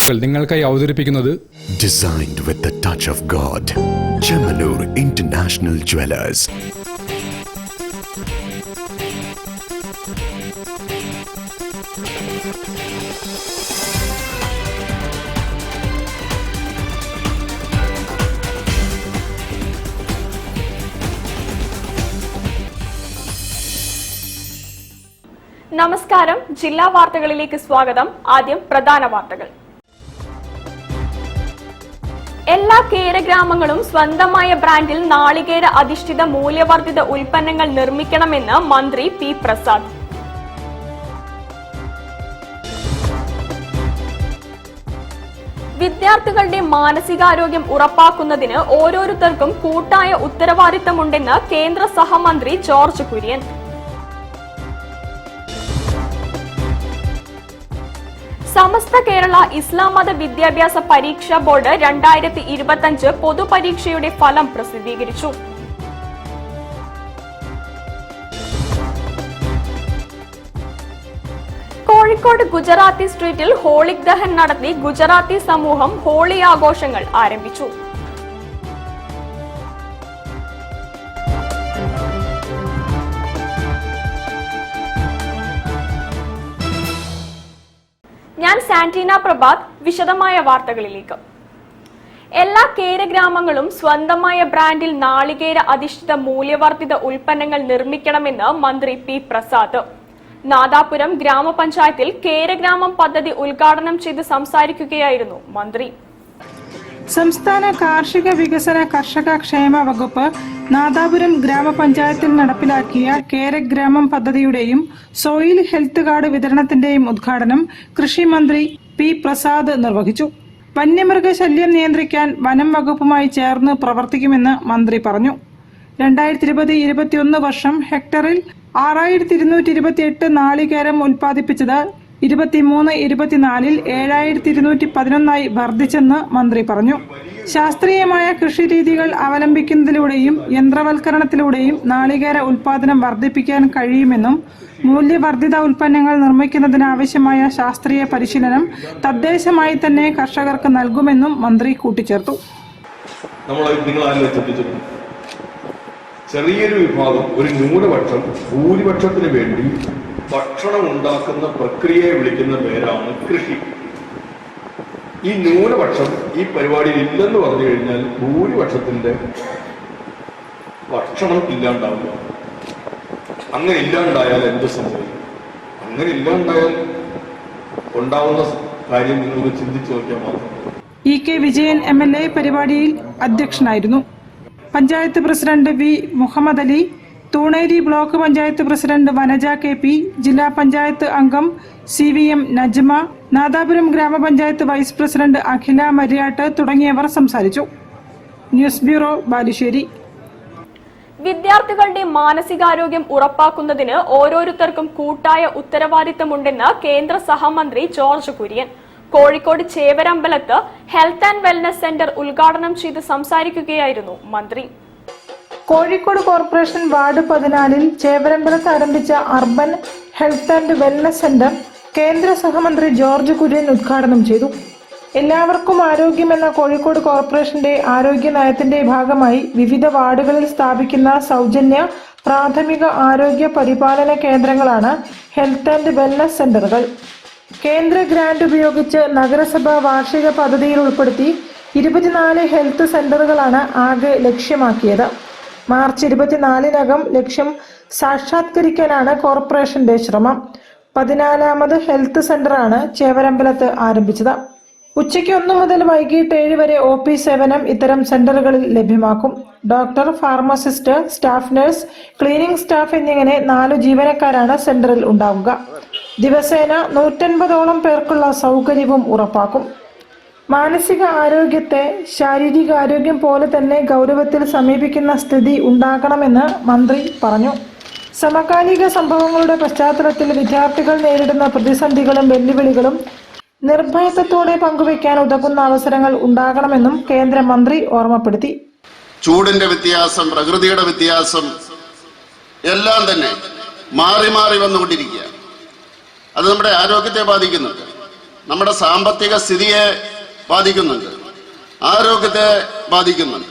നിങ്ങൾക്കായി അവതരിപ്പിക്കുന്നത് Designed with the touch of God, Chemanur International Jewelers. നമസ്കാരം, ജില്ലാ വാർത്തകളിലേക്ക് സ്വാഗതം. ആദ്യം പ്രധാന വാർത്തകൾ. എല്ലാ കേരഗ്രാമങ്ങളും സ്വന്തമായ ബ്രാൻഡിൽ നാളികേര അധിഷ്ഠിത മൂല്യവർദ്ധിത ഉൽപ്പന്നങ്ങൾ നിർമ്മിക്കണമെന്ന് മന്ത്രി പി പ്രസാദ്. വിദ്യാർത്ഥികളുടെ മാനസികാരോഗ്യം ഉറപ്പാക്കുന്നതിന് ഓരോരുത്തർക്കും കൂട്ടായ ഉത്തരവാദിത്തമുണ്ടെന്ന് കേന്ദ്ര സഹമന്ത്രി ജോർജ് കുര്യൻ. സമസ്ത കേരള ഇസ്ലാം മത വിദ്യാഭ്യാസ പരീക്ഷാ ബോർഡ് 2025 പൊതുപരീക്ഷയുടെ ഫലം പ്രസിദ്ധീകരിച്ചു. കോഴിക്കോട് ഗുജറാത്തി സ്ട്രീറ്റിൽ ഹോളിക് ദഹൻ നടത്തി ഗുജറാത്തി സമൂഹം ഹോളി ആഘോഷങ്ങൾ ആരംഭിച്ചു. ഞാൻ സാന്റീന പ്രഭാത്. വിശദമായ വാർത്തകളിലേക്ക്. എല്ലാ കേരഗ്രാമങ്ങളും സ്വന്തമായ ബ്രാൻഡിൽ നാളികേര അധിഷ്ഠിത മൂല്യവർദ്ധിത ഉൽപ്പന്നങ്ങൾ നിർമ്മിക്കണമെന്ന് മന്ത്രി പി പ്രസാദ്. നാദാപുരം ഗ്രാമപഞ്ചായത്തിൽ കേരഗ്രാമം പദ്ധതി ഉദ്ഘാടനം ചെയ്ത് സംസാരിക്കുകയായിരുന്നു മന്ത്രി. സംസ്ഥാന കാർഷിക വികസന കർഷക ക്ഷേമ വകുപ്പ് നാദാപുരം ഗ്രാമപഞ്ചായത്തിൽ നടപ്പിലാക്കിയ കേരഗ്രാമം പദ്ധതിയുടെയും സോയിൽ ഹെൽത്ത് കാർഡ് വിതരണത്തിന്റെയും ഉദ്ഘാടനം കൃഷി മന്ത്രി പി പ്രസാദ് നിർവഹിച്ചു. വന്യമൃഗശല്യം നിയന്ത്രിക്കാൻ വനം വകുപ്പുമായി ചേർന്ന് പ്രവർത്തിക്കുമെന്ന് മന്ത്രി പറഞ്ഞു. 2020-21 വർഷം ഹെക്ടറിൽ 6228 നാളികേരം ഉൽപ്പാദിപ്പിച്ചത് 23-24 7211 വർദ്ധിച്ചെന്ന് മന്ത്രി പറഞ്ഞു. ശാസ്ത്രീയമായ കൃഷിരീതികൾ അവലംബിക്കുന്നതിലൂടെയും യന്ത്രവൽക്കരണത്തിലൂടെയും നാളികേര ഉൽപാദനം വർദ്ധിപ്പിക്കാൻ കഴിയുമെന്നും മൂല്യവർദ്ധിത ഉൽപ്പന്നങ്ങൾ നിർമ്മിക്കുന്നതിനാവശ്യമായ ശാസ്ത്രീയ പരിശീലനം തദ്ദേശമായി തന്നെ കർഷകർക്ക് നൽകുമെന്നും മന്ത്രി കൂട്ടിച്ചേർത്തു. ചെറിയൊരു വിഭാഗം, ഒരു ന്യൂനപക്ഷം ഭൂരിപക്ഷത്തിന് വേണ്ടി ഭക്ഷണം ഉണ്ടാക്കുന്ന പ്രക്രിയയെ വിളിക്കുന്ന പേരാണ് കൃഷി. ഈ ന്യൂനപക്ഷം ഈ പരിപാടിയിൽ ഇല്ലെന്ന് പറഞ്ഞു കഴിഞ്ഞാൽ ഭൂരിപക്ഷത്തിന്റെ ഭക്ഷണം ഇല്ലാണ്ടാവില്ല. അങ്ങനെ ഇല്ലാണ്ടായാൽ എന്ത് സംഭവിക്കും? അങ്ങനെ ഇല്ലാണ്ടായാൽ ഉണ്ടാവുന്ന കാര്യം നിങ്ങൾ ചിന്തിച്ചു നോക്കിയാൽ മാത്രം. ഇ കെ വിജയൻ MLA പരിപാടിയിൽ അധ്യക്ഷനായിരുന്നു. Panchayat president V Muhammad Ali, Thuneri block panchayat president Vanaja KP, ജില്ലാ പഞ്ചായത്ത് അംഗം CVM നജ്മ, നാദാപുരം ഗ്രാമപഞ്ചായത്ത് വൈസ് പ്രസിഡന്റ് അഖില മര്യാട്ട് തുടങ്ങിയവർ സംസാരിച്ചു. News bureau, Balussery. വിദ്യാർത്ഥികളുടെ മാനസികാരോഗ്യം ഉറപ്പാക്കുന്നതിന് ഓരോരുത്തർക്കും കൂട്ടായ ഉത്തരവാദിത്തമുണ്ടെന്ന് കേന്ദ്ര സഹമന്ത്രി ജോർജ് കുര്യൻ. കോഴിക്കോട് ചേവരമ്പലത്ത് ഹെൽത്ത് ആൻഡ് വെൽനസ് സെന്റർ ഉദ്ഘാടനം ചെയ്ത് സംസാരിക്കുകയായിരുന്നു മന്ത്രി. കോഴിക്കോട് കോർപ്പറേഷൻ വാർഡ് 14 ചേവരമ്പലത്ത് ആരംഭിച്ച urban health and wellness centre കേന്ദ്ര സഹമന്ത്രി ജോർജ് കുര്യൻ ഉദ്ഘാടനം ചെയ്തു. എല്ലാവർക്കും ആരോഗ്യം എന്ന കോഴിക്കോട് കോർപ്പറേഷന്റെ ആരോഗ്യ നയത്തിന്റെ ഭാഗമായി വിവിധ വാർഡുകളിൽ സ്ഥാപിക്കുന്ന സൗജന്യ പ്രാഥമിക ആരോഗ്യ പരിപാലന കേന്ദ്രങ്ങളാണ് ഹെൽത്ത് ആൻഡ് വെൽനസ് സെന്ററുകൾ. കേന്ദ്ര ഗ്രാന്റ് ഉപയോഗിച്ച് നഗരസഭ വാർഷിക പദ്ധതിയിൽ ഉൾപ്പെടുത്തി 24 ഹെൽത്ത് സെന്ററുകളാണ് ആകെ ലക്ഷ്യമാക്കിയത്. മാർച്ച് 24-നകം ലക്ഷ്യം സാക്ഷാത്കരിക്കാനാണ് കോർപ്പറേഷന്റെ ശ്രമം. 14ാമത് ഹെൽത്ത് സെന്ററാണ് ചേവരമ്പലത്ത് ആരംഭിച്ചത്. ഉച്ചയ്ക്ക് 1 മുതൽ വൈകിട്ട് 7 വരെ OP സേവനം ഇത്തരം സെന്ററുകളിൽ ലഭ്യമാക്കും. Doctor, pharmacist, staff nurse, cleaning staff എന്നിങ്ങനെ 4 ജീവനക്കാരാണ് സെന്ററിൽ ഉണ്ടാവുക. ദിവസേന 150ഓളം പേർക്കുള്ള സൗകര്യവും ഉറപ്പാക്കും. മാനസിക ആരോഗ്യത്തെ ശാരീരിക ആരോഗ്യം പോലെ തന്നെ ഗൗരവത്തിൽ സമീപിക്കുന്ന സ്ഥിതി ഉണ്ടാകണമെന്ന് മന്ത്രി പറഞ്ഞു. സമകാലിക സംഭവങ്ങളുടെ പശ്ചാത്തലത്തിൽ വിദ്യാർത്ഥികൾ നേരിടുന്ന പ്രതിസന്ധികളും വെല്ലുവിളികളും നിർഭയത്വത്തോടെ പങ്കുവയ്ക്കാൻ ഉതകുന്ന അവസരങ്ങൾ ഉണ്ടാകണമെന്നും കേന്ദ്രമന്ത്രി ഓർമ്മപ്പെടുത്തി. ചൂടിന്റെ വ്യത്യാസം, പ്രകൃതിയുടെ വ്യത്യാസം എല്ലാം തന്നെ മാറി മാറി വന്നുകൊണ്ടിരിക്കുക. അത് നമ്മുടെ ആരോഗ്യത്തെ ബാധിക്കുന്നുണ്ട്. നമ്മുടെ സാമ്പത്തിക സ്ഥിതിയെ ബാധിക്കുന്നുണ്ട്, ആരോഗ്യത്തെ ബാധിക്കുന്നുണ്ട്.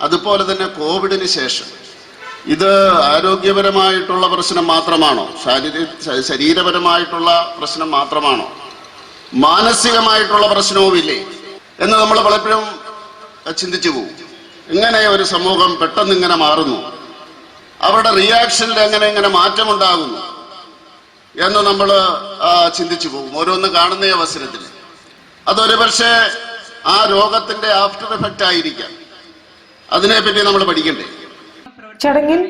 അതുപോലെ തന്നെ കോവിഡിന് ശേഷം ഇത് ആരോഗ്യപരമായിട്ടുള്ള പ്രശ്നം മാത്രമാണോ, ശരീരപരമായിട്ടുള്ള പ്രശ്നം മാത്രമാണോ, മാനസികമായിട്ടുള്ള പ്രശ്നവുമില്ലേ എന്ന് നമ്മൾ പലപ്പോഴും ചിന്തിച്ചു പോകും. ഇങ്ങനെ ഒരു സമൂഹം പെട്ടെന്ന് ഇങ്ങനെ മാറുന്നു, അവരുടെ റിയാക്ഷനിൽ എങ്ങനെ മാറ്റമുണ്ടാകുന്നു എന്ന് നമ്മൾ ചിന്തിച്ചു പോകും ഓരോന്ന് കാണുന്ന അവസരത്തിൽ. അതൊരു പക്ഷേ ആ രോഗത്തിന്റെ ആഫ്റ്റർ എഫക്റ്റ് ആയിരിക്കാം. അതിനെപ്പറ്റി നമ്മൾ പഠിക്കണ്ടേ. ചടങ്ങിൽ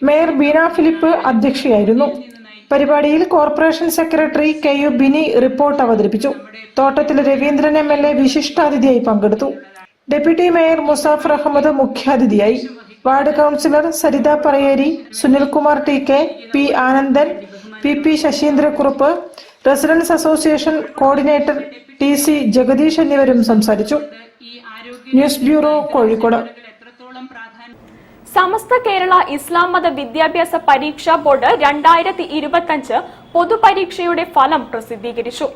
മേയർ ബീന ഫിലിപ്പ് അധ്യക്ഷയായിരുന്നു. പരിപാടിയിൽ corporation secretary KU Bini report അവതരിപ്പിച്ചു. തോട്ടത്തിൽ രവീന്ദ്രൻ MLA വിശിഷ്ടാതിഥിയായി പങ്കെടുത്തു. ഡെപ്യൂട്ടി മേയർ മുസാഫർ അഹമ്മദ് മുഖ്യാതിഥിയായി. Ward councillor Saritha Parayeri, Sunilkumar TK, P Anandan, PP Sasheendrakurup, residence association coordinator TC Jagadeesh എന്നിവരും സംസാരിച്ചു. News bureau, Kozhikode. സമസ്ത കേരള ഇസ്ലാം മത വിദ്യാഭ്യാസ പരീക്ഷാ ബോർഡ് 2025 പൊതുപരീക്ഷയുടെ ഫലം പ്രസിദ്ധീകരിച്ചു.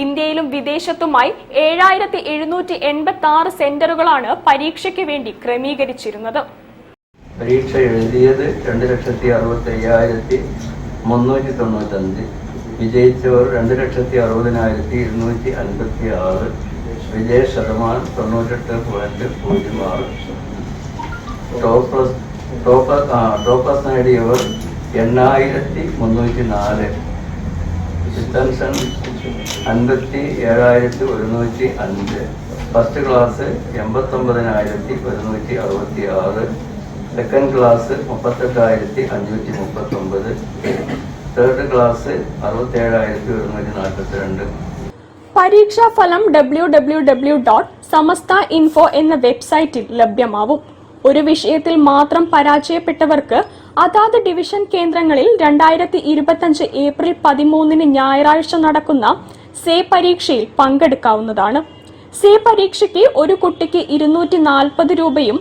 ഇന്ത്യയിലും വിദേശത്തുമായി 7786 സെന്ററുകളാണ് പരീക്ഷയ്ക്ക് വേണ്ടി ക്രമീകരിച്ചിരുന്നത്. പരീക്ഷ എഴുതിയത് 2,60,395, വിജയിച്ചവർ 2,60,256, വിജയ ശതമാനം 98.06. ടോപ്പേഴ്സ് നേടിയവർ 8,304, ഡിസ്റ്റൻഷൻ 57,105, first class 89,166, second class 38,539, third class 67,142. പരീക്ഷാ ഫലം www.samasta.info എന്ന വെബ്സൈറ്റിൽ ലഭ്യമാവും. ഒരു വിഷയത്തിൽ മാത്രം പരാജയപ്പെട്ടവർക്ക് അതാത് ഡിവിഷൻ കേന്ദ്രങ്ങളിൽ 2025 ഏപ്രിൽ 13 ഞായറാഴ്ച നടക്കുന്ന സേ പരീക്ഷയിൽ പങ്കെടുക്കാവുന്നതാണ്. സേ പരീക്ഷയ്ക്ക് ഒരു കുട്ടിക്ക് 240 രൂപയും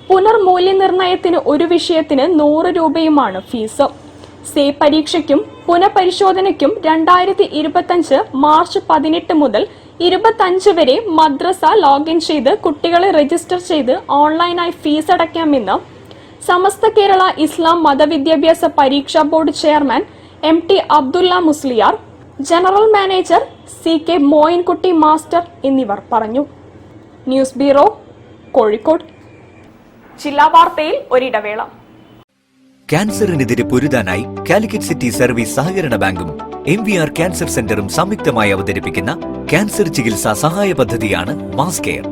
പുനർമൂല്യനിർണയത്തിന് ഒരു വിഷയത്തിന് 100 രൂപയുമാണ് ഫീസ്. സേ പരീക്ഷയ്ക്കും പുനഃപരിശോധനയ്ക്കും 2025 മാർച്ച് 18 മുതൽ 25 വരെ മദ്രസ ലോഗിൻ ചെയ്ത് കുട്ടികളെ രജിസ്റ്റർ ചെയ്ത് ഓൺലൈനായി ഫീസ് അടയ്ക്കാമെന്ന് സമസ്ത കേരള ഇസ്ലാം മതവിദ്യാഭ്യാസ പരീക്ഷാ board chairman MT Abdulla Musliyar, general manager CK Moyinkutty master എന്നിവർ പറഞ്ഞു. News bureau, Kozhikode. ജില്ലാ വാർത്തയിൽ ഒരിടവേള. ക്യാൻസറിനെതിരെ പൊരുതാനായി കാലിക്കറ്റ് സിറ്റി സർവീസ് സഹകരണ ബാങ്കും MVR ക്യാൻസർ സെന്ററും സംയുക്തമായി അവതരിപ്പിക്കുന്ന ക്യാൻസർ ചികിത്സാ സഹായ പദ്ധതിയാണ് mass care.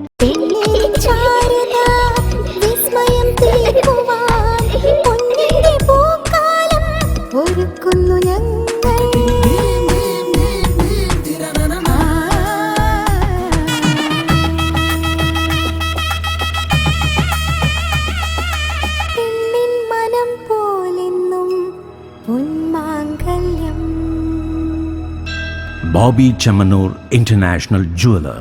Boby Chemmanur international jeweller.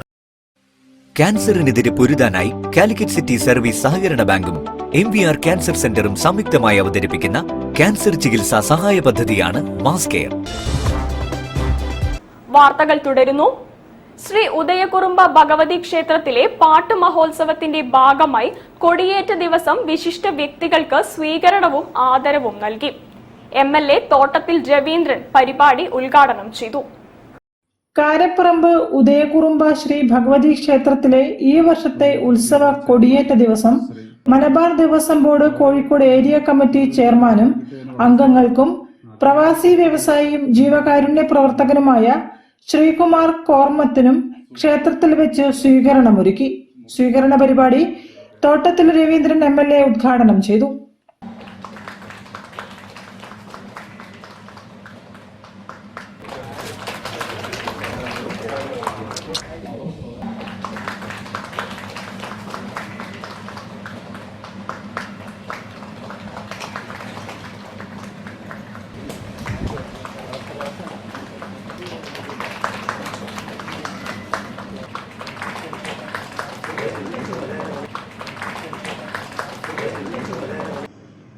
ക്യാൻസറിനെതിരെ പൊരുതാനായി കാലിക്കറ്റ് സിറ്റി സർവീസ് സഹകരണ ബാങ്കും MVR ക്യാൻസർ സെന്ററും സംയുക്തമായി അവതരിപ്പിക്കുന്ന ക്യാൻസർ ചികിത്സാ സഹായ പദ്ധതിയാണ് മാസ് കെയർ. വാർത്തകൾ തുടരുന്നു. ശ്രീ ഉദയകുറുമ്പ ഭഗവതി ക്ഷേത്രത്തിലെ പാട്ട് മഹോത്സവത്തിന്റെ ഭാഗമായി കൊടിയേറ്റ ദിവസം വിശിഷ്ട വ്യക്തികൾക്ക് സ്വീകരണവും ആദരവും നൽകി. MLA തോട്ടത്തിൽ രവീന്ദ്രൻ പരിപാടി ഉദ്ഘാടനം ചെയ്തു. കാരപ്പറമ്പ് ഉദയകുറുമ്പ ശ്രീ ഭഗവതി ക്ഷേത്രത്തിലെ ഈ വർഷത്തെ ഉത്സവ കൊടിയേറ്റ ദിവസം Malabar Devaswom board Kozhikode area committee ചെയർമാനും അംഗങ്ങൾക്കും പ്രവാസി വ്യവസായിയും ജീവകാരുണ്യ പ്രവർത്തകനുമായ ശ്രീകുമാർ കോർമത്തിനും ക്ഷേത്രത്തിൽ വെച്ച് സ്വീകരണമൊരുക്കി. സ്വീകരണ പരിപാടി തോട്ടത്തിൽ രവീന്ദ്രൻ MLA ഉദ്ഘാടനം ചെയ്തു.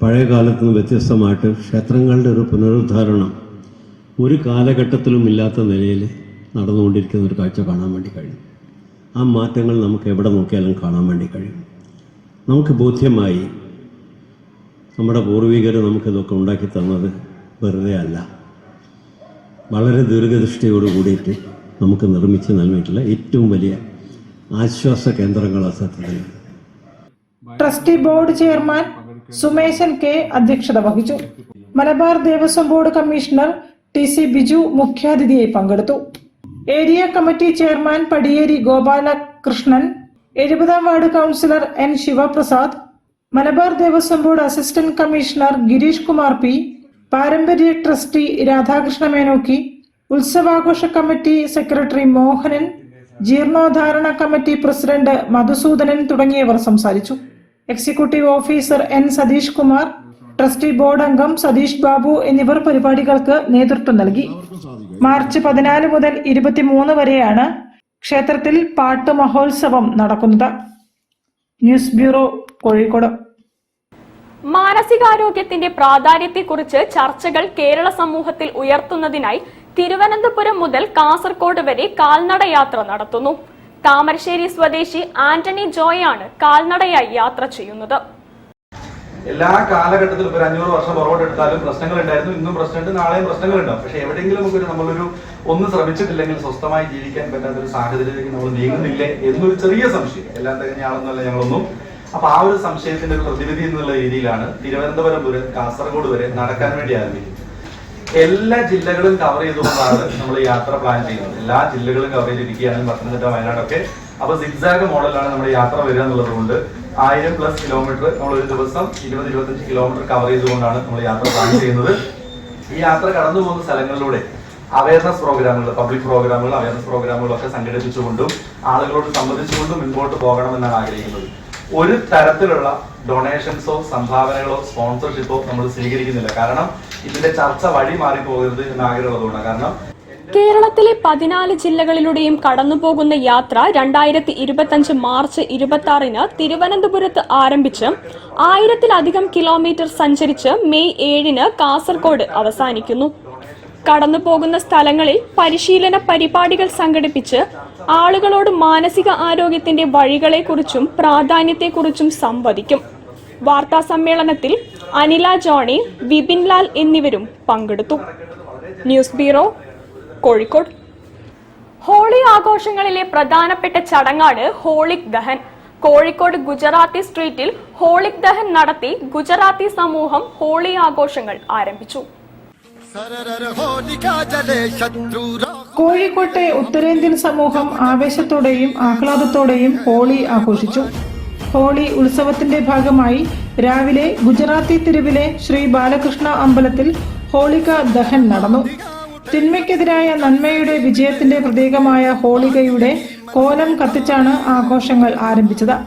പഴയ കാലത്ത് നിന്ന് വ്യത്യസ്തമായിട്ട് ക്ഷേത്രങ്ങളുടെ ഒരു പുനരുദ്ധാരണം ഒരു കാലഘട്ടത്തിലും ഇല്ലാത്ത നിലയിൽ നടന്നുകൊണ്ടിരിക്കുന്ന ഒരു കാഴ്ച കാണാൻ വേണ്ടി കഴിയും. ആ മാറ്റങ്ങൾ നമുക്ക് എവിടെ നോക്കിയാലും കാണാൻ വേണ്ടി കഴിയും. നമുക്ക് ബോധ്യമായി നമ്മുടെ പൂർവികർ നമുക്കിതൊക്കെ ഉണ്ടാക്കി തന്നത് വെറുതെ അല്ല, വളരെ ദീർഘദൃഷ്ടിയോട് കൂടിയിട്ട് നമുക്ക് നിർമ്മിച്ച് നൽകിയിട്ടുള്ള ഏറ്റവും വലിയ ആശ്വാസ കേന്ദ്രങ്ങളാണ് സത്യത്തിൽ. Trustee board chairman Sumesan K അധ്യക്ഷത വഹിച്ചു. Malabar Devaswom board commissioner TC Biju മുഖ്യാതിഥിയായി പങ്കെടുത്തു. Area committee chairman Padiyeri Gopalakrishnan, 70ാം ward councillor N Sivaprasad, Malabar Devaswom board assistant commissioner Girish Kumar P, പാരമ്പര്യ ട്രസ്റ്റി രാധാകൃഷ്ണ മേനോക്കി, ഉത്സവാഘോഷ കമ്മിറ്റി സെക്രട്ടറി മോഹനൻ, ജീർണോദ്ധാരണ കമ്മിറ്റി പ്രസിഡന്റ് മധുസൂദനൻ തുടങ്ങിയവർ സംസാരിച്ചു. Executive officer N Satheesh Kumar, trustee board അംഗം സതീഷ് ബാബു എന്നിവർ പരിപാടികൾക്ക് നേതൃത്വം നൽകി. മാർച്ച് 14 മുതൽ 23 വരെയാണ് ക്ഷേത്രത്തിൽ പാട്ട് മഹോത്സവം നടക്കുന്നത്. News bureau, Kozhikode. മാനസികാരോഗ്യത്തിന്റെ പ്രാധാന്യത്തെക്കുറിച്ച് ചർച്ചകൾ കേരള സമൂഹത്തിൽ ഉയർത്തുന്നതിനായി തിരുവനന്തപുരം മുതൽ കാസർഗോഡ് വരെ കാൽനട യാത്ര നടത്തുന്നു. താമരശ്ശേരി സ്വദേശി ആന്റണി ജോയാണ് കാൽനടയായി യാത്ര ചെയ്യുന്നത്. എല്ലാ കാലഘട്ടത്തിലും ഒരു 500 വർഷം പുറകോട്ട് എടുത്താലും പ്രശ്നങ്ങൾ ഉണ്ടായിരുന്നു, ഇന്നും പ്രശ്നമുണ്ട്, നാളെയും പ്രശ്നങ്ങളുണ്ടാവും. പക്ഷെ എവിടെയെങ്കിലും നമ്മളൊരു ഒന്ന് ശ്രമിച്ചിട്ടില്ലെങ്കിൽ സ്വസ്ഥമായി ജീവിക്കാൻ പറ്റാത്ത ഒരു സാഹചര്യത്തിലേക്ക് നമ്മൾ നീങ്ങുന്നില്ലേ എന്നൊരു ചെറിയ സംശയം. എല്ലാം തികഞ്ഞാളെന്നല്ല ഞങ്ങളൊന്നും. അപ്പൊ ആ ഒരു സംശയത്തിന്റെ ഒരു പ്രതിനിധി എന്നുള്ള രീതിയിലാണ് തിരുവനന്തപുരം മുതൽ കാസർഗോഡ് വരെ നടക്കാൻ വേണ്ടി ആരംഭിക്കുന്നത്. എല്ലാ ജില്ലകളും കവർ ചെയ്തുകൊണ്ടാണ് നമ്മൾ യാത്ര പ്ലാൻ ചെയ്യുന്നത്. എല്ലാ ജില്ലകളും കവർ ചെയ്തിരിക്കുകയാണ്, പത്തനംതിട്ട, വയനാടൊക്കെ. അപ്പൊ സിഗ്സാഗ് മോഡലാണ് നമ്മുടെ യാത്ര വരിക എന്നുള്ളത് കൊണ്ട് 1000+ കിലോമീറ്റർ നമ്മൾ ഒരു ദിവസം 20-25 കിലോമീറ്റർ കവർ ചെയ്തുകൊണ്ടാണ് നമ്മൾ യാത്ര പ്ലാൻ ചെയ്യുന്നത്. ഈ യാത്ര കടന്നു പോകുന്ന സ്ഥലങ്ങളിലൂടെ അവയർനെസ് പ്രോഗ്രാമുകൾ, പബ്ലിക് പ്രോഗ്രാമുകൾ, അവയർനെസ് പ്രോഗ്രാമുകളൊക്കെ സംഘടിപ്പിച്ചുകൊണ്ടും ആളുകളോട് സംവദിച്ചുകൊണ്ടും മുൻപോട്ട് പോകണമെന്നാണ് ആഗ്രഹിക്കുന്നത്. ഒരു തരത്തിലുള്ള ഡൊണേഷൻസോ സംഭാവനകളോ സ്പോൺസർഷിപ്പോ നമ്മൾ സ്വീകരിക്കുന്നില്ല. കാരണം ഇതിന്റെ ചർച്ച വഴി മാറി പോകരുത് എന്ന ആഗ്രഹമുള്ളതുകൊണ്ടാണ്. കാരണം കേരളത്തിലെ 14 ജില്ലകളിലൂടെയും കടന്നുപോകുന്ന യാത്ര 2025 മാർച്ച് 26 തിരുവനന്തപുരത്ത് ആരംഭിച്ച് 1000-ലധികം കിലോമീറ്റർ സഞ്ചരിച്ച് മെയ് 7 കാസർഗോഡ് അവസാനിക്കുന്നു. കടന്നുപോകുന്ന സ്ഥലങ്ങളിൽ പരിശീലന പരിപാടികൾ സംഘടിപ്പിച്ച് ആളുകളോട് മാനസിക ആരോഗ്യത്തിന്റെ വഴികളെക്കുറിച്ചും പ്രാധാന്യത്തെക്കുറിച്ചും സംവദിക്കും. വാർത്താ സമ്മേളനത്തിൽ അനില ജോണി, വിപിൻ ലാൽ എന്നിവരും പങ്കെടുത്തു. News bureau, Kozhikode. ഹോളി ആഘോഷങ്ങളിലെ പ്രധാനപ്പെട്ട ചടങ്ങാണ് ഹോളിക് ദഹൻ. കോഴിക്കോട് ഗുജറാത്തി സ്ട്രീറ്റിൽ ഹോളിക് ദഹൻ നടത്തി ഗുജറാത്തി സമൂഹം ഹോളി ആഘോഷങ്ങൾ ആരംഭിച്ചു. കോഴിക്കോട്ടെ ഉത്തരേന്ത്യൻ സമൂഹം ആവേശത്തോടെയും ആഹ്ലാദത്തോടെയും ഹോളി ആഘോഷിച്ചു. ഹോളി ഉത്സവത്തിന്റെ ഭാഗമായി രാവിലെ ഗുജറാത്തി തെരുവിലെ ശ്രീ ബാലകൃഷ്ണ അമ്പലത്തിൽ ഹോളിക ദഹൻ നടന്നു. തിന്മയ്ക്കെതിരായ നന്മയുടെ വിജയത്തിന്റെ പ്രതീകമായ ഹോളികയുടെ കോലം കത്തിച്ചാണ് ആഘോഷങ്ങൾ ആരംഭിച്ചത്.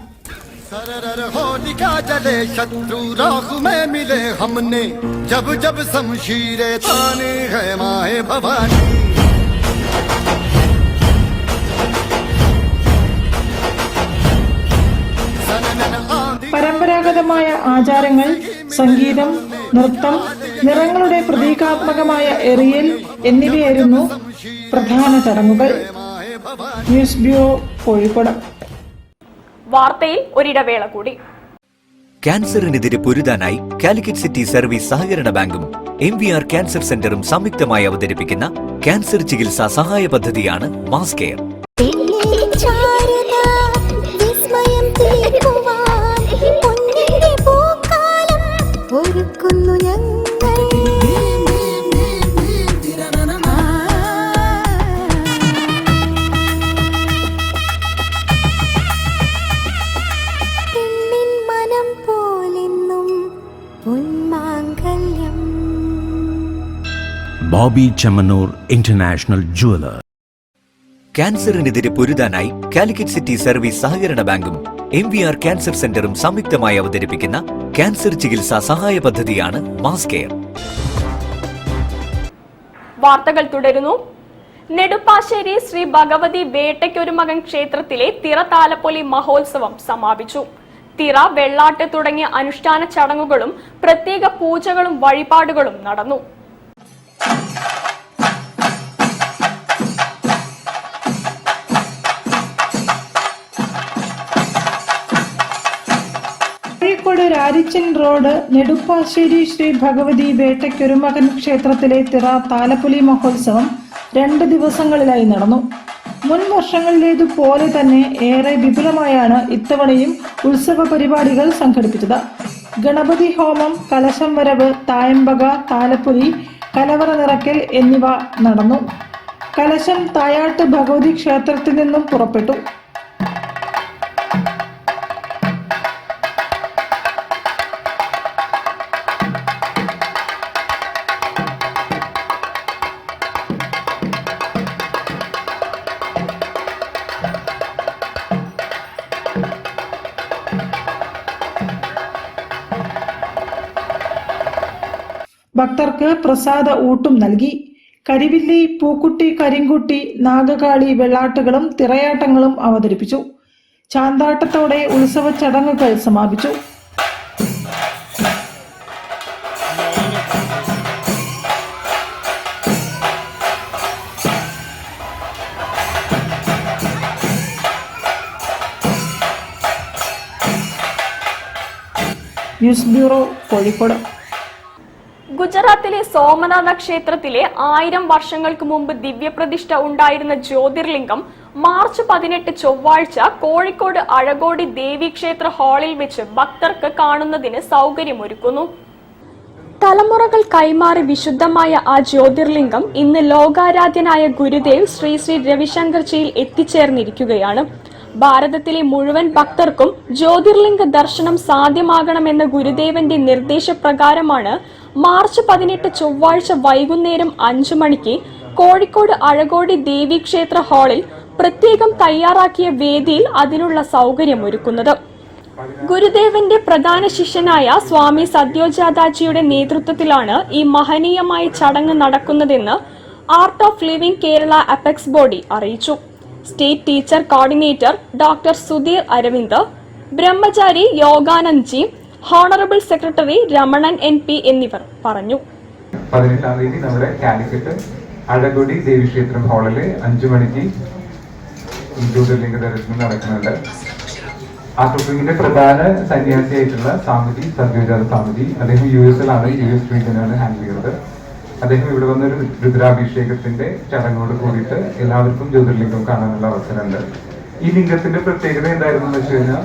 പരമ്പരാഗതമായ ആചാരങ്ങൾ, സംഗീതം, നൃത്തം, നിറങ്ങളുടെ പ്രതീകാത്മകമായ എറിയൽ എന്നിവയായിരുന്നു പ്രധാന ചടങ്ങുകൾ. News bureau, Kozhikode. വാർത്തയിൽ ഒരിടവേള കൂടി. ക്യാൻസറിനെതിരെ പൊരുതാനായി കാലിക്കറ്റ് സിറ്റി സർവീസ് സഹകരണ ബാങ്കും MVR ക്യാൻസർ സെന്ററും സംയുക്തമായി അവതരിപ്പിക്കുന്ന ക്യാൻസർ ചികിത്സാ സഹായ പദ്ധതിയാണ് mass care. Boby Chemmanur international jeweller. ക്യാൻസറിനെതിരെ പൊരുതാനായി കാലിക്കറ്റ് സിറ്റി സർവീസ് സഹകരണ ബാങ്കും MVR ക്യാൻസർ സെന്ററും സംയുക്തമായി അവതരിപ്പിക്കുന്ന ക്യാൻസർ ചികിത്സാ സഹായ പദ്ധതിയാണ് മാസ് കെയർ. വാർത്തകൾ തുടരുന്നു. നെടുപ്പാശ്ശേരി ശ്രീ ഭഗവതി വേട്ടയ്ക്കൊരുമകൻ ക്ഷേത്രത്തിലെ തിറ താലപ്പൊലി മഹോത്സവം സമാപിച്ചു. തിറ, വെള്ളാട്ട് തുടങ്ങിയ അനുഷ്ഠാന ചടങ്ങുകളും പ്രത്യേക പൂജകളും വഴിപാടുകളും നടന്നു. കോഴിക്കോട് രാരിച്ചൻ റോഡ് നെടുപ്പാശ്ശേരി ശ്രീ ഭഗവതി വേട്ടയ്ക്കൊരുമകൻ ക്ഷേത്രത്തിലെ തിറ താലപ്പൊലി മഹോത്സവം 2 ദിവസങ്ങളിലായി നടന്നു. മുൻ വർഷങ്ങളിലേതുപോലെ തന്നെ ഏറെ വിപുലമായാണ് ഇത്തവണയും ഉത്സവ പരിപാടികൾ സംഘടിപ്പിച്ചത്. ഗണപതി ഹോമം, കലശം വരവ്, തായമ്പക, താലപ്പൊലി, കലവറ നിറയ്ക്കൽ എന്നിവ നടന്നു. കലശം തായാട്ട് ഭഗവതി ക്ഷേത്രത്തിൽ നിന്നും പുറപ്പെട്ടു. ഭക്തർക്ക് പ്രസാദ ഊട്ടും നൽകി. കരിവില്ലി, പൂക്കുട്ടി, കരിങ്കുട്ടി, നാഗകാളി വെള്ളാട്ടുകളും തിറയാട്ടങ്ങളും അവതരിപ്പിച്ചു. ചാന്താട്ടത്തോടെ ഉത്സവ ചടങ്ങുകൾ സമാപിച്ചു. News bureau, Kozhikode. ഗുജറാത്തിലെ സോമനാഥ ക്ഷേത്രത്തിലെ 1000 വർഷങ്ങൾക്ക് മുമ്പ് ദിവ്യപ്രതിഷ്ഠ ഉണ്ടായിരുന്ന ജ്യോതിർലിംഗം മാർച്ച് 18 ചൊവ്വാഴ്ച കോഴിക്കോട് അഴകോടി ദേവീക്ഷേത്ര ഹാളിൽ വെച്ച് ഭക്തർക്ക് കാണുന്നതിന് സൗകര്യമൊരുക്കുന്നു. തലമുറകൾ കൈമാറി വിശുദ്ധമായ ആ ജ്യോതിർലിംഗം ഇന്ന് ലോകാരാധ്യനായ ഗുരുദേവ് ശ്രീ ശ്രീ രവിശങ്കർജിയിൽ എത്തിച്ചേർന്നിരിക്കുകയാണ്. ഭാരതത്തിലെ മുഴുവൻ ഭക്തർക്കും ജ്യോതിർലിംഗ ദർശനം സാധ്യമാകണമെന്ന ഗുരുദേവന്റെ നിർദ്ദേശപ്രകാരമാണ് മാർച്ച് 18 ചൊവ്വാഴ്ച വൈകുന്നേരം 5 മണിക്ക് കോഴിക്കോട് അഴകോടി ദേവീക്ഷേത്ര ഹാളിൽ പ്രത്യേകം തയ്യാറാക്കിയ വേദിയിൽ അതിനുള്ള സൗകര്യമൊരുക്കുന്നത്. ഗുരുദേവന്റെ പ്രധാന ശിഷ്യനായ സ്വാമി സദ്യോജാതാജിയുടെ നേതൃത്വത്തിലാണ് ഈ മഹനീയമായ ചടങ്ങ് നടക്കുന്നതെന്ന് art of living Kerala apex body അറിയിച്ചു. State teacher coordinator doctor Sudheer Aravind, Brahmachari Yogananda ji, honourable secretary Ramanan NP എന്നിവർ പറഞ്ഞു. 18-ാം തീയതി നമ്മുടെ കാലിക്കറ്റ് അഴകൊടി ദേവീക്ഷേത്രം ഹാളില് 5 മണിക്ക് ജ്യോതിർലിംഗ ദർശനം നടക്കുന്നുണ്ട്. ആർട്ട് ഓഫ് ലിവിംഗിന്റെ പ്രധാന സന്യാസിയായിട്ടുള്ള സ്വാമിജി സദ്യോജാത സ്വാമിജി, അദ്ദേഹം US-ലാണ്, US റീജിയനാണ് ഹാൻഡിൽ ചെയ്യുന്നത്. അദ്ദേഹം ഇവിടെ വന്നൊരു രുദ്രാഭിഷേകത്തിന്റെ ചടങ്ങോട് കൂടിയിട്ട് എല്ലാവർക്കും ജ്യോതിർലിംഗം കാണാനുള്ള അവസരമുണ്ട്. ഈ ലിംഗത്തിന്റെ പ്രത്യേകത എന്തായിരുന്നു എന്ന് വെച്ച് കഴിഞ്ഞാൽ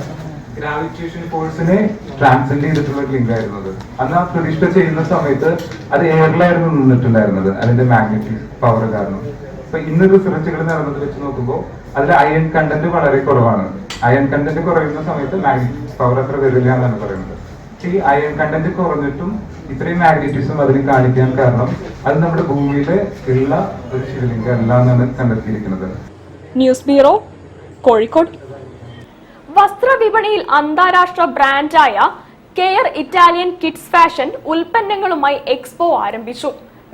ഗ്രാവിറ്റേഷൻ ഫോഴ്സിനെ ട്രാൻസെൻഡ് ചെയ്തിട്ടുള്ള ഒരു ലിംഗമായിരുന്നത്. അന്ന് ആ പ്രതിഷ്ഠ ചെയ്യുന്ന സമയത്ത് അത് എയറിലായിരുന്നു നിന്നിട്ടുണ്ടായിരുന്നത്, അതിന്റെ മാഗ്നറ്റിക് പവർ കാരണം. അപ്പൊ ഇന്ന് റിസർച്ചുകൾ നടന്നത് വെച്ച് നോക്കുമ്പോൾ അതിൽ അയൺ കണ്ടന്റ് വളരെ കുറവാണ്. അയൺ കണ്ടന്റ് കുറയുന്ന സമയത്ത് മാഗ്നറ്റിക് പവർ അത്ര വരില്ല എന്നാണ് പറയുന്നത്. ഈ അയൺ കണ്ടന്റ് കുറഞ്ഞിട്ടും ഇത്രയും മാഗ്നറ്റിസം അതിന് കാണിക്കാൻ കാരണം അത് നമ്മുടെ ഭൂമിയിലെ ഉള്ള ഒരു ശിവലിംഗം അല്ല എന്നാണ് കണ്ടെത്തിയിരിക്കുന്നത്. News bureau, Kozhikode. വസ്ത്രവിപണിയിൽ അന്താരാഷ്ട്ര ബ്രാൻഡായ കെയർ ഇറ്റാലിയൻ കിഡ്സ് ഫാഷൻ ഉൽപ്പന്നങ്ങളുമായി എക്സ്പോ ആരംഭിച്ചു.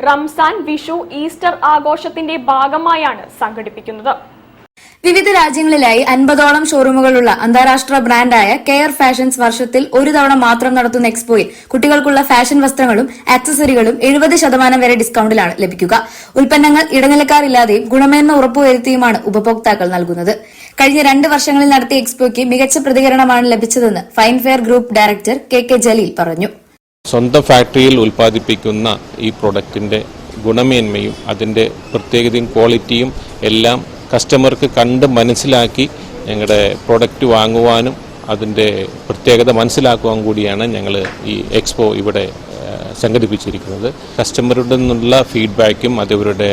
റംസാൻ, വിഷു, ഈസ്റ്റർ ആഘോഷത്തിന്റെ ഭാഗമായാണ് സംഘടിപ്പിക്കുന്നത്. വിവിധ രാജ്യങ്ങളിലായി 50ഓളം ഷോറൂമുകളുള്ള അന്താരാഷ്ട്ര ബ്രാൻഡായ കെയർ ഫാഷൻസ് വർഷത്തിൽ ഒരു തവണ മാത്രം നടത്തുന്ന എക്സ്പോയിൽ കുട്ടികൾക്കുള്ള ഫാഷൻ വസ്ത്രങ്ങളും ആക്സസറികളും 70% വരെ ഡിസ്കൌണ്ടിലാണ് ലഭിക്കുക. ഉൽപ്പന്നങ്ങൾ ഇടനിലക്കാരില്ലാതെയും ഗുണമേന്മ ഉറപ്പുവരുത്തിയുമാണ് ഉപഭോക്താക്കൾ നൽകുന്നത്. കഴിഞ്ഞ 2 വർഷങ്ങളിൽ നടത്തിയ എക്സ്പോയ്ക്ക് മികച്ച പ്രതികരണമാണ് ലഭിച്ചതെന്ന് fine fair group director KK Jaleel പറഞ്ഞു. സ്വന്തം ഫാക്ടറിയിൽ ഉൽപ്പാദിപ്പിക്കുന്ന ഈ പ്രൊഡക്റ്റിന്റെ ഗുണമേന്മയും അതിന്റെ പ്രത്യേകതയും ക്വാളിറ്റിയും എല്ലാം കസ്റ്റമർക്ക് കണ്ട് മനസ്സിലാക്കി ഞങ്ങളുടെ പ്രൊഡക്റ്റ് വാങ്ങുവാനും അതിൻ്റെ പ്രത്യേകത മനസ്സിലാക്കുവാൻ കൂടിയാണ് ഞങ്ങൾ ഈ എക്സ്പോ ഇവിടെ സംഘടിപ്പിച്ചിരിക്കുന്നത്. കസ്റ്റമറുടെ നിന്നുള്ള ഫീഡ്ബാക്കും അതവരുടെ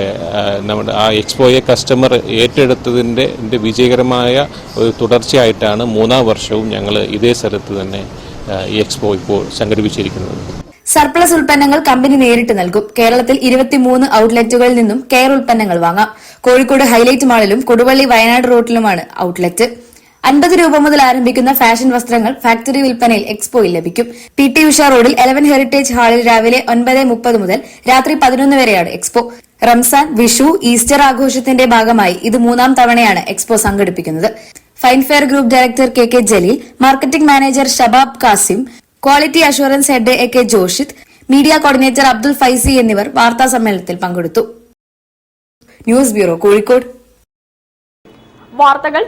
നമ്മുടെ ആ എക്സ്പോയെ കസ്റ്റമർ ഏറ്റെടുത്തതിൻ്റെ വിജയകരമായ ഒരു തുടർച്ചയായിട്ടാണ് 3ാം വർഷവും ഞങ്ങൾ ഇതേ സ്ഥലത്ത് തന്നെ ഈ എക്സ്പോ ഇപ്പോൾ സംഘടിപ്പിച്ചിരിക്കുന്നത്. സർപ്ലസ് ഉൽപ്പന്നങ്ങൾ കമ്പനി നേരിട്ട് നൽകും. കേരളത്തിൽ 23 ഔട്ട്ലെറ്റുകളിൽ നിന്നും കെയർ ഉൽപ്പന്നങ്ങൾ വാങ്ങാം. കോഴിക്കോട് ഹൈലൈറ്റ് മാളിലും കൊടുവള്ളി വയനാട് റോഡിലുമാണ് ഔട്ട്ലെറ്റ്. 50 രൂപ മുതൽ ആരംഭിക്കുന്ന ഫാഷൻ വസ്ത്രങ്ങൾ ഫാക്ടറി വിൽപ്പനയിൽ എക്സ്പോയിൽ ലഭിക്കും. PT ഉഷ റോഡിൽ 11 ഹെറിറ്റേജ് ഹാളിൽ രാവിലെ 9:30 മുതൽ രാത്രി 11 വരെയാണ് എക്സ്പോ. റംസാൻ, വിഷു, ഈസ്റ്റർ ആഘോഷത്തിന്റെ ഭാഗമായി ഇത് 3ാം തവണയാണ് എക്സ്പോ സംഘടിപ്പിക്കുന്നത്. Fine fair group director KK Jaleel, marketing manager Shabab Kasim, quality assurance head AK Joshith, media coordinator Abdul Faizi എന്നിവർ വാർത്താ സമ്മേളനത്തിൽ പങ്കെടുത്തു. News bureau, Kozhikode. വാർത്തകൾ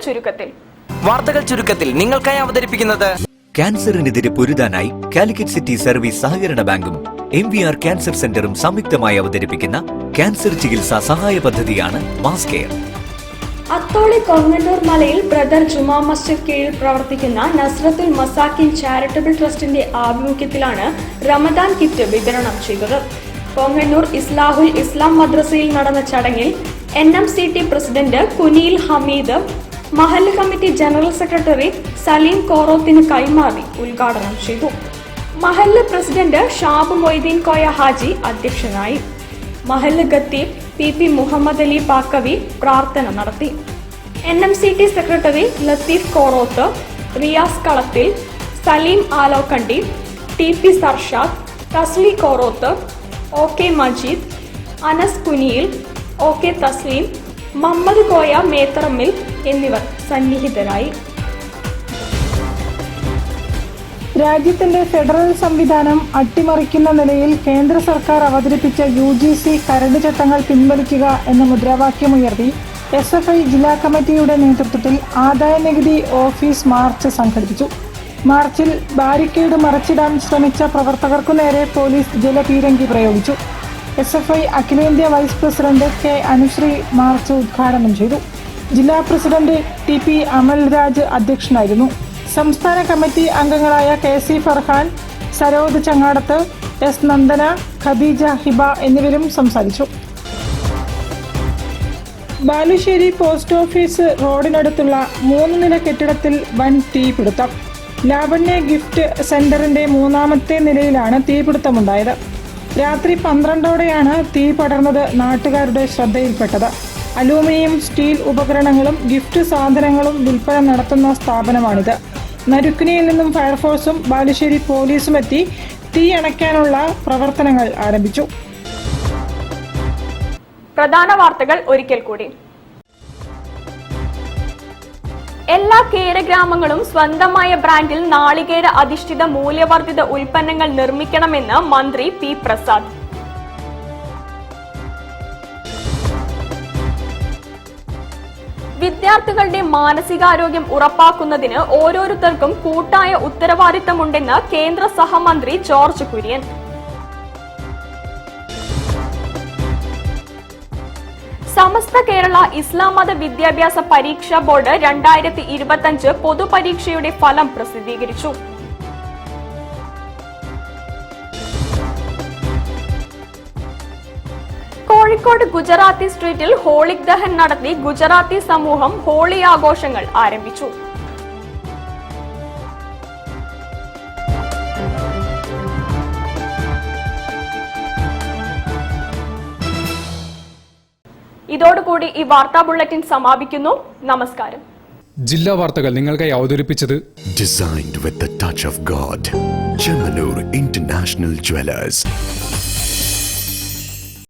ചുരുക്കത്തിൽ നിങ്ങൾക്കായി അവതരിപ്പിക്കുന്നത് ക്യാൻസറിനെതിരെ പൊരുതാനായി കാലിക്കറ്റ് സിറ്റി സർവീസ് സഹകരണ ബാങ്കും MVR ക്യാൻസർ സെന്ററും സംയുക്തമായി അവതരിപ്പിക്കുന്ന ക്യാൻസർ ചികിത്സാ സഹായ പദ്ധതിയാണ് മാസ് കെയർ. അത്തോളി കൊങ്ങന്നൂർ മലയിൽ ബ്രദർ ജുമാ മസ്ജിദ് കീഴിൽ പ്രവർത്തിക്കുന്ന നസ്രത്തുൽ മസാക്കിൻ ചാരിറ്റബിൾ ട്രസ്റ്റിന്റെ ആഭിമുഖ്യത്തിലാണ് റമദാൻ കിറ്റ് വിതരണം ചെയ്തത്. കൊങ്ങന്നൂർ ഇസ്ലാഹുൽ ഇസ്ലാം മദ്രസയിൽ നടന്ന ചടങ്ങിൽ NMCT പ്രസിഡന്റ് കുനീൽ ഹമീദ് മഹല്ല് കമ്മിറ്റി ജനറൽ സെക്രട്ടറി സലീം കോറോത്തിന് കൈമാറി ഉദ്ഘാടനം ചെയ്തു. മഹല്ല് പ്രസിഡന്റ് ഷാബ് മൊയ്തീൻ കോയ ഹാജി അധ്യക്ഷനായി. മഹല്ല് ഖത്തീബ് PP മുഹമ്മദ് അലി പാക്കവി പ്രാർത്ഥന നടത്തി. NMCT സെക്രട്ടറി ലത്തീഫ് കോറോത്ത്, റിയാസ് കളത്തിൽ, Saleem ആലോക്കണ്ടി, TP സർഷാദ്, തസ്ലി Koroth, OK Majeed, Anas Kuniyil, OK Thasleem, Muhammad Koya മേത്തറമ്മിൽ എന്നിവർ സന്നിഹിതരായി. രാജ്യത്തിന്റെ ഫെഡറൽ സംവിധാനം അട്ടിമറിക്കുന്ന നിലയിൽ കേന്ദ്ര സർക്കാർ അവതരിപ്പിച്ച UGC കരട് ചട്ടങ്ങൾ പിൻവലിക്കുക എന്ന മുദ്രാവാക്യമുയർത്തി SFI ജില്ലാ കമ്മിറ്റിയുടെ നേതൃത്വത്തിൽ ആദായനികുതി ഓഫീസ് മാർച്ച് സംഘടിപ്പിച്ചു. മാർച്ചിൽ ബാരിക്കേഡ് മറച്ചിടാൻ ശ്രമിച്ച പ്രവർത്തകർക്കു നേരെ പോലീസ് ജലപീരങ്കി പ്രയോഗിച്ചു. SFI അഖിലേന്ത്യാ vice president K Anusree march ഉദ്ഘാടനം ചെയ്തു. ജില്ലാ പ്രസിഡന്റ് TP അമൽരാജ് അധ്യക്ഷനായിരുന്നു. സംസ്ഥാന കമ്മിറ്റി അംഗങ്ങളായ KC ഫർഹാൻ, സരോദ് ചങ്ങാടത്ത്, S നന്ദന, ഖദീജ ഹിബ എന്നിവരും സംസാരിച്ചു. ബാലുശ്ശേരി പോസ്റ്റ് ഓഫീസ് റോഡിനടുത്തുള്ള 3 നില കെട്ടിടത്തിൽ വൻ തീപിടുത്തം. ലാവണ്യ ഗിഫ്റ്റ് സെന്ററിന്റെ 3ാമത്തെ നിലയിലാണ് തീപിടുത്തമുണ്ടായത്. രാത്രി 12ഓടെയാണ് തീ പടർന്നത് നാട്ടുകാരുടെ ശ്രദ്ധയിൽപ്പെട്ടത്. അലൂമിനിയം, സ്റ്റീൽ ഉപകരണങ്ങളും ഗിഫ്റ്റ് സാധനങ്ങളും വിൽപ്പന നടത്തുന്ന സ്ഥാപനമാണിത്. നരുക്കുനിയിൽ നിന്നും ഫയർഫോഴ്സും ബാലുശ്ശേരി പോലീസും എത്തി തീ അണയ്ക്കാനുള്ള പ്രവർത്തനങ്ങൾ ആരംഭിച്ചു. പ്രധാന വാർത്തകൾ ഒരിക്കൽ കൂടി. എല്ലാ കേരഗ്രാമങ്ങളും സ്വന്തമായ ബ്രാൻഡിൽ നാളികേര അധിഷ്ഠിത മൂല്യവർദ്ധിത ഉൽപ്പന്നങ്ങൾ നിർമ്മിക്കണമെന്ന് മന്ത്രി P പ്രസാദ്. വിദ്യാർത്ഥികളുടെ മാനസികാരോഗ്യം ഉറപ്പാക്കുന്നതിന് ഓരോരുത്തർക്കും കൂട്ടായ ഉത്തരവാദിത്തമുണ്ടെന്ന് കേന്ദ്ര സഹമന്ത്രി ജോർജ് കുര്യൻ. സമസ്ത കേരള ഇസ്ലാം മത വിദ്യാഭ്യാസ പരീക്ഷാ ബോർഡ് 2025 പൊതുപരീക്ഷയുടെ ഫലം പ്രസിദ്ധീകരിച്ചു. കോഴിക്കോട് ഗുജറാത്തി സ്ട്രീറ്റിൽ ഹോളിക് ദഹൻ നടത്തി ഗുജറാത്തി സമൂഹം ഹോളി ആഘോഷങ്ങൾ ആരംഭിച്ചു. ഇതോടുകൂടി ഈ വാർത്താ ബുള്ളറ്റിൻ സമാപിക്കുന്നു. നമസ്കാരം. ജില്ലാ വാർത്തകൾ നിങ്ങൾക്കായി അവതരിപ്പിച്ചത് Designed with the touch of God. Chemanur International Jewelers.